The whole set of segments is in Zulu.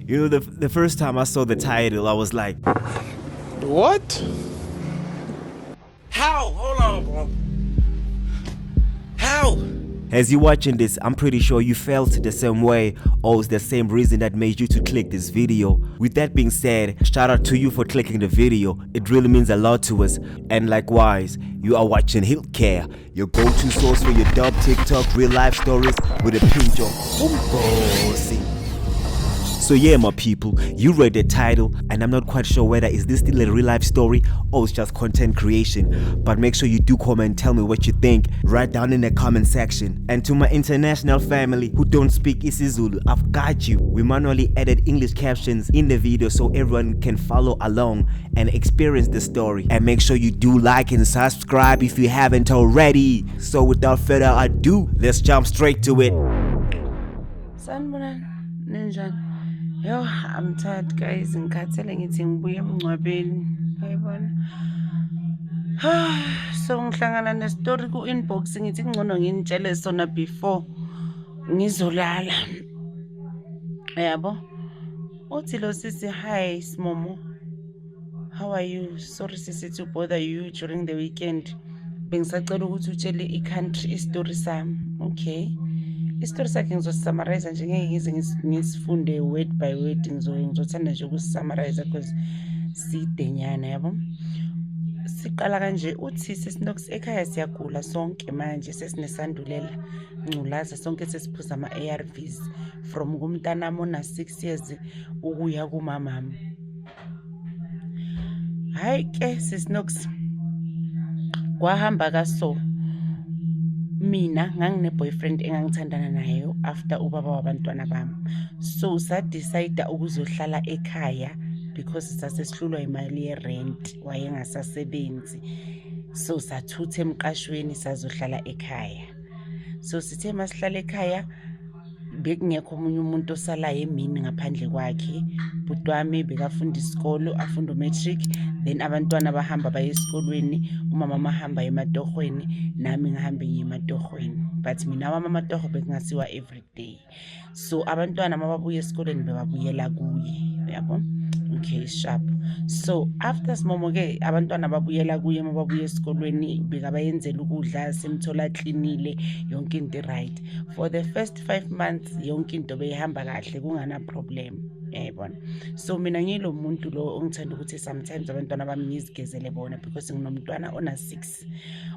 You know, the first time I saw the title, I was like, what? How? Hold on, bro. How? as you're watching this, I'm pretty sure you felt the same way, or it's the same reason that made you to click this video. With that being said, shout out to you for clicking the video. It really means a lot to us. And likewise, you are watching Healthcare, your go-to source for your dub TikTok real life stories with a pinch of bossy. So yeah, my people, you read the title, and I'm not quite sure whether is this still a real life story or it's just content creation, but make sure you do comment and tell me what you think right down in the comment section. And to my international family who don't speak isiZulu, I've got you. We manually added English captions in the video so everyone can follow along and experience the story. And make sure you do like and subscribe if you haven't already. So without further ado, let's jump straight to it. Sanibonani, ninjani? Yo, I'm tired guys, ngikhathele ngithi ngibuye emngcwabeni. Hayibona. So ngihlangana nestory ku inbox ngithi ngcono nginitshele sona before ngizolala. Yabo. Uthi lo sisi, hi Smomo. How are you? Sorry sisi to bother you during the weekend. Bengisacela ukuthi utshele i-country story sami. Okay. Isitori sakhe ngizosisummarize nje ngeke ngize ngisifunde word by word, ngizothanda nje ukusummarize because sidenyana yabo. Siqala kanje, uthi sesinox ekhaya siyagula sonke manje, sesinesandulela ngculaza sonke, sesiphuza ama-ARVs from kumntanami ona 6 years ukuya kumamami. Hayi ke sesinox kwahamba kaso. Mina ngangine-boyfriend engangithandana naye after ubaba wabantwana bami. So sadecide ukuzohlala ekhaya because sasesihlulwa imali ye-rent, wayengasasebenzi. So sathutha emqashweni sazohlala ekhaya. So sithe masihlala ekhaya bekungekho omunye umuntu osalayo emini ngaphandle kwakhe. Bhuti wami bekafunda isikolo, afunda matric, then abantwana bahamba baye esikolweni, umama ahamba ematohweni, nami ngihamba ematohweni. But mina wami amatoho bekungasiwa every day. So abantwana mababuya esikolweni bebabuyela kuye, yabo. Okay, sharp. So after Smomo ke abantwana babuyela kuye, mababuya esikolweni bekabayenzela ukudla, simthola cleanile, yonke into right. For the first 5 months yonke into beyihamba kahle, kungana problem. Yabona. So mina ngilo muntu lo ongithanda ukuthi sometimes abantwana bami ngizigezele bona because nginomntwana ona 6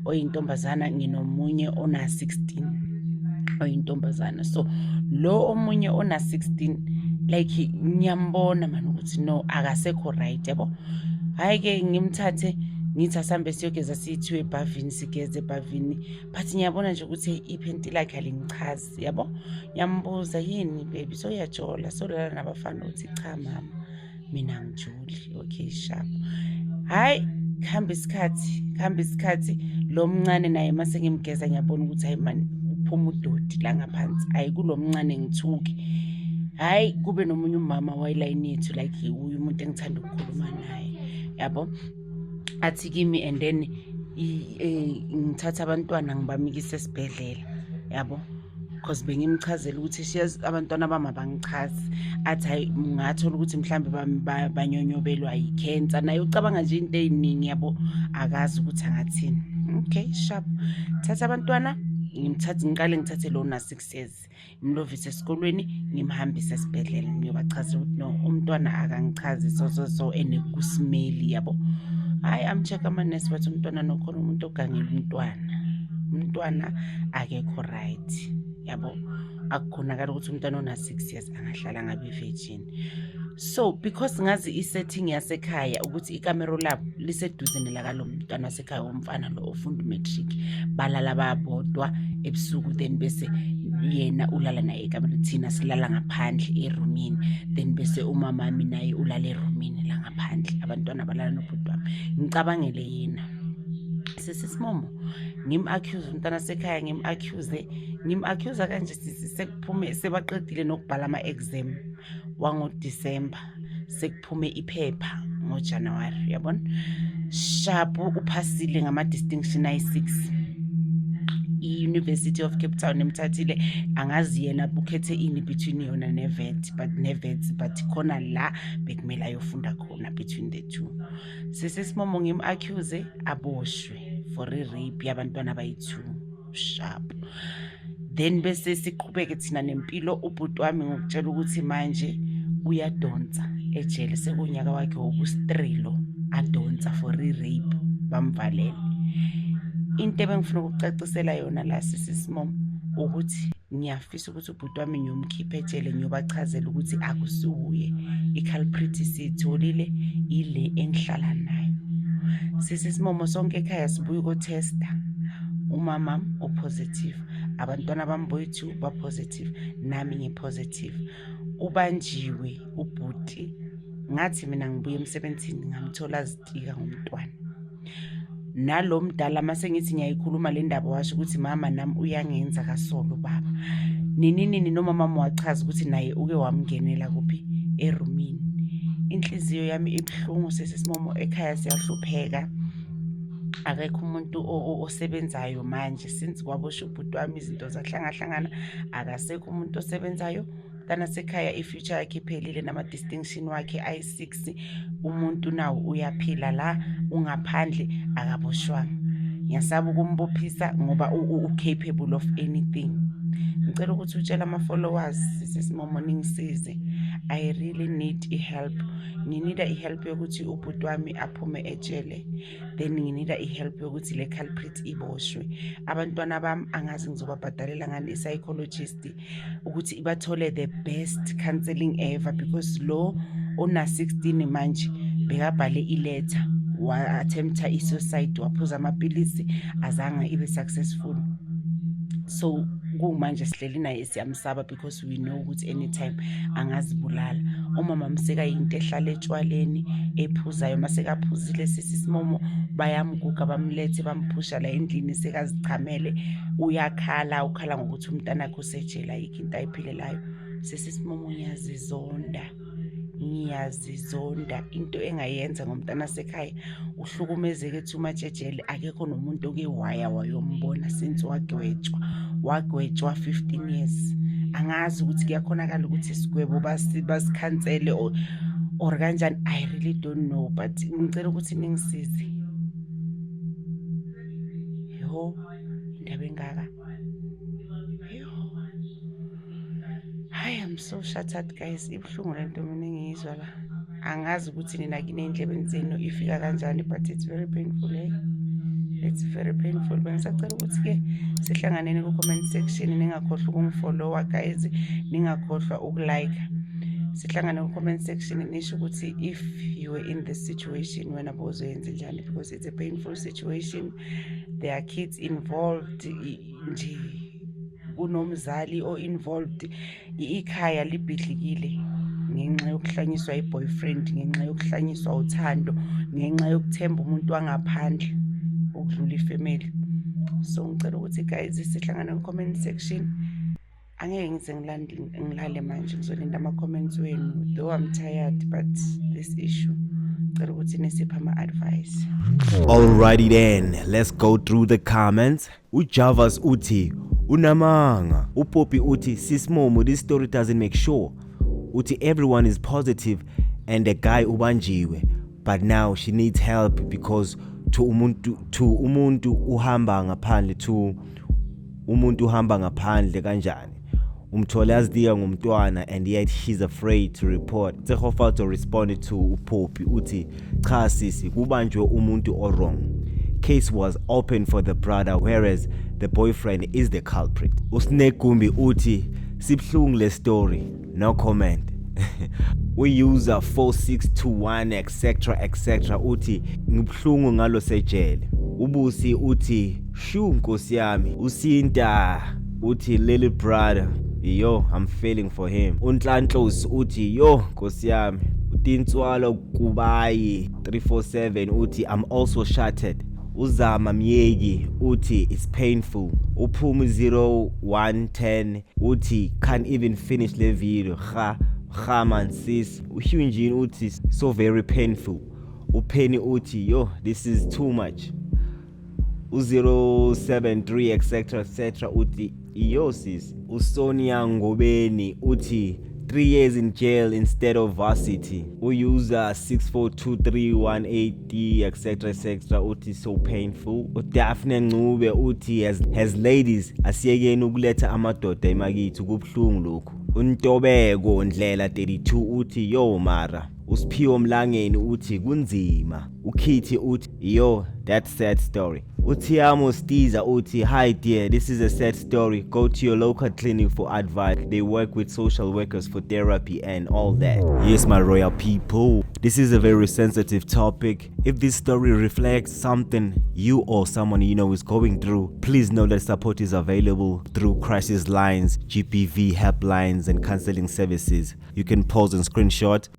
oyintombazana, nginomunye ona 16 oyintombazana. So lo omunye ona 16 like ngiyambona manje ukuthi no akasekho right, yabo. Hayi ke ngimthathe ngithi asambe siyogeza sithiwe ebhavini, sigeze ebhavini, but ngiyabona nje ukuthi iphenti lakhe alingichazi, yabo. Ngiyambuza, yini baby, so uyajola, so lala nabafana? Uthi cha mama, mina ngijuli. Okay, sharp. Hayi kuhamba isikhathi lo mncane naye mase ngimgeza ngiyabona ukuthi hayi man uphuma udodi la ngaphansi, hayi kulo mncane ngithuki. Hayi kube nomunye umama wayilayini yethu like uyu umuntu engithanda ukukhuluma naye, yabo. Athi kimi, and then ngithatha abantwana ngibamikise esibhedlela, yabo, because bengimchazela ukuthi shares abantwana bami abangichazi. Athi hayi ngathola ukuthi mhlambe banyonyobelwa yi-cancer, naye ucabanga nje into eziningi, yabo, akazi ukuthi angathini. Okay, sharp. Thatha abantwana ngiqale ngithathe lo na 6 years, ngimlovise esikolweni, ngimhambise esibhedlela, ngiyobachazela ukuthi no umntwana akangichazi so enekusimeli, yabo. Hayi amcheck amanesi bathi umntwana nokhona umuntu ogangela umntwana akekho right, yabo. Akukhonakala ukuthi umntwana ona 6 years angahlala ngabe virgin. So because ngazi isetting yasekhaya ukuthi ikamero labo liseduze nelakalo mntwana wasekhaya womfana lo ofunda matric, balala babodwa ebusuku, then bese yena ulala naye ekamero, thina silala ngaphandle erumini, then bese umama mami naye ulala erumini la ngaphandle, abantwana balala nobhuti wami. Ngicabangele yena sesisimomo ngim-accuse umntwana sekhaya, ngim-accuse kanje sekuphume, sebaqedile nokubhala ama-exam wangoDisemba, sekuphume iphepha ngoJanuwari, yabona. Sharp uphasile ngama-distinction ayi-6. i-University of Cape Town emthathile angazi yena ukhethe ini between yona ne-Wits but khona la bekumele ayofunda khona between the two. SisisiMomo ngim-accuse aboshwe for i-rape yabantwana abayi-2 sharp. Then bese siqhubeke thina nempilo. Ubhuti wami ngokutshela ukuthi manje uyadonsa ejele, sekunyaka wakhe wokustrilo adonsa for i-rape, bamvalele. Into ebengifuna ukucacisela yona la sisisiMomo ukuthi ngiyafisa ukuthi ubhuti wami ngiyomkhipha ejele, ngiyobachazela ukuthi akusuye i-culprit sitholile ile engihlala nayo. SisisiMomo sonke ekhaya sibuye ko-testa, umama upositive, abantwana bami boyi-2 ba-positive, nami ngi-positive. Ubanjiwe ubhuti, ngathi mina ngibuye emsebenzini ngamthola zitika ngomntwana. Nalo mdala mase ngithi ngiyayikhuluma le ndaba washo ukuthi mama nami uyangenza kasolo baba. Nini nomama wachaza ukuthi naye uke wamngenela kuphi erumini. Inhliziyo yami ibhlungu sisisiMomo, ekhaya siyahlupheka. Akekho umuntu osebenzayo manje since kwaboshwa ubhuti wami, izinto zahlangana, akasekho umuntu osebenzayo. Tana sekhaya i-future yakhe iphelile nama-distinction wakhe ayi-6. Umuntu nawo uyaphila la ungaphandle akaboshwanga. Ngiyasaba ukumbophisa ngoba u-capable of anything. Ngicela ukuthi utshela ama-followers sisisiMomo ningisize. I really need i-help. Nginida i-help yokuthi ubhuti wami aphume ejele. Then nginida i-help yokuthi le culprit iboshwe. Abantwana bami angazi ngizobabhadalela ngani i-psychologist ukuthi ibathole the best counseling ever, because lo ona 16 manje bekabhale iletter wa-attempta i-suicide, waphuza amapilisi azange ibe successful. So kumanje sihleli naye siyamsaba because we know ukuthi anytime angazibulala. Umama mseka into ehlala etshwaleni ephuzayo, masekaphuzile sisisiMomo bayamguga bamlethe bamphusha la endlini, sekazichamele uyakhala, ukhala ngokuthi umntana wakhe usejela, ayikho into ayiphilelayo. SisisiMomo ngiyazizonda into engayenza ngomntana sekhaya uhlukumezeke too much ejele. Akekho nomuntu oke wayombona since wagwetshwa 15 years. Angazi ukuthi kuyakhonakala ukuthi isigwebo basikhansele or kanjani, I really don't know, but ngicela ukuthi ningisize. Yo indaba engaka. I am so shattered guys, ibhlungu lento mina ngiyizwa la. Angazi ukuthi nina kinendlebeni zenu ifika kanjani, but it's very painful. It's very painful. Bengisacela ukuthi ke sihlanganene ku-comment section, ningakhohlwa ukungifollowa guys, ningakhohlwa ukulike. Sihlangane ku-comment section nisho ukuthi if you were in this situation wena bozoyenza njani, because it's a painful situation. There are kids involved, nje kunomzali o-involved. Ikhaya libhidlikile ngenxa yokuhlanyiswa i-boyfriend, ngenxa yokuhlanyiswa uthando, ngenxa yokuthemba umuntu wangaphandle ukudlula ifamily. So ngicela ukuthi guys sihlangane ku-comment section. Angeke ngize ngilale manje, ngizolinda ama-comments wenu, though I'm tired, but this issue ngicela ukuthi nisiphe ama-advice. Alrighty then, let's go through the comments. Ujavas uthi unamanga. Upopi uthi sisimomo, this story doesn't make sure. Uthi everyone is positive and the guy ubanjiwe, but now she needs help because to umuntu uhamba ngaphandle kanjani. Umthole azidika ngumntwana and yet he's afraid to report. Tsehofato responded to Upopi uthi cha sisi, kubanjwe umuntu wrong. Case was open for the brother whereas the boyfriend is the culprit. Usnegumbi uthi sibhlungu le story, no comment. We user 4621 etc uthi ngibhlungu ngalo sejele. Ubusi uthi shu nkosi yami. Usinta uthi little brother, yo I'm feeling for him. Unhlanhlosi uthi yo nkosi yami. Utintswalo kubayi 347 uthi I'm also shattered. Uzama Myegi uthi it's painful. Uphumu 0110 uthi can't even finish the video. Man sis. Uhyunjin uthi so very painful. Upenny uthi yo this is too much. u073 etc uthi yo sis. Usonia Ngobeni uthi 3 years in jail instead of varsity. User 6423180 etc uthi so painful. Udaphne Ncube uthi has ladies asiyekeni ukuletha amadoda emakithi kubhlungu lokho. Untobeko Ndlela 32 uthi yo mara. Usiphiwo Mlangeni uthi kunzima. Ukhithi uthi yo that's sad story. Utiamo Stiza uthi hi dear, this is a sad story. Go to your local clinic for advice. They work with social workers for therapy and all that. Yes, my royal people, this is a very sensitive topic. If this story reflects something you or someone you know is going through, please know that support is available through crisis lines, GPV helplines and counseling services. You can pause and screenshot.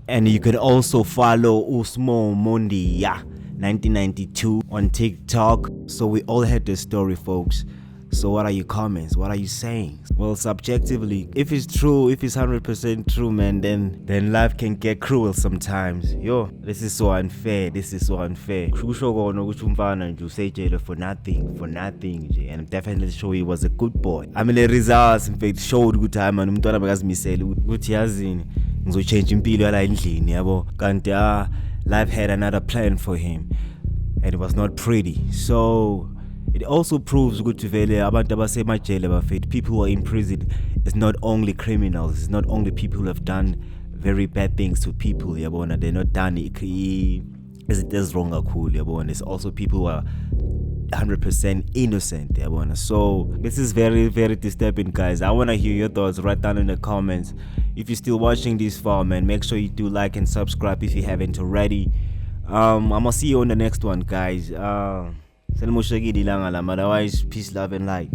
And you can also follow Usmo Mondia 1992 on TikTok. So we all had the story, folks. So what are your comments? What are you saying? Well, subjectively, if it's true, if it's 100% true, man, then life can get cruel sometimes. Yo, this is so unfair. This is so unfair. For nothing. And I'm definitely sure he was a good boy. I mean, the results, in fact, showed good time. And umntwana bakazimisele ukuthi yazini ngizochange impilo yala endlini yabo. Kanti life had another plan for him, and it was not pretty. So it also proves ukuthi vele abantu abasemajele bafethu, people who are in prison, it's not only criminals, it's not only people who have done very bad things to people, yabona. They're not done it's wrong kakhulu, yabona. It's also people who are 100% innocent, yabona. So this is very, very disturbing, guys. I want to hear your thoughts. Write down in the comments. If you're still watching this far, man, make sure you do like and subscribe if you haven't already. I'm gonna see you on the next one, guys. Otherwise, peace, love and light.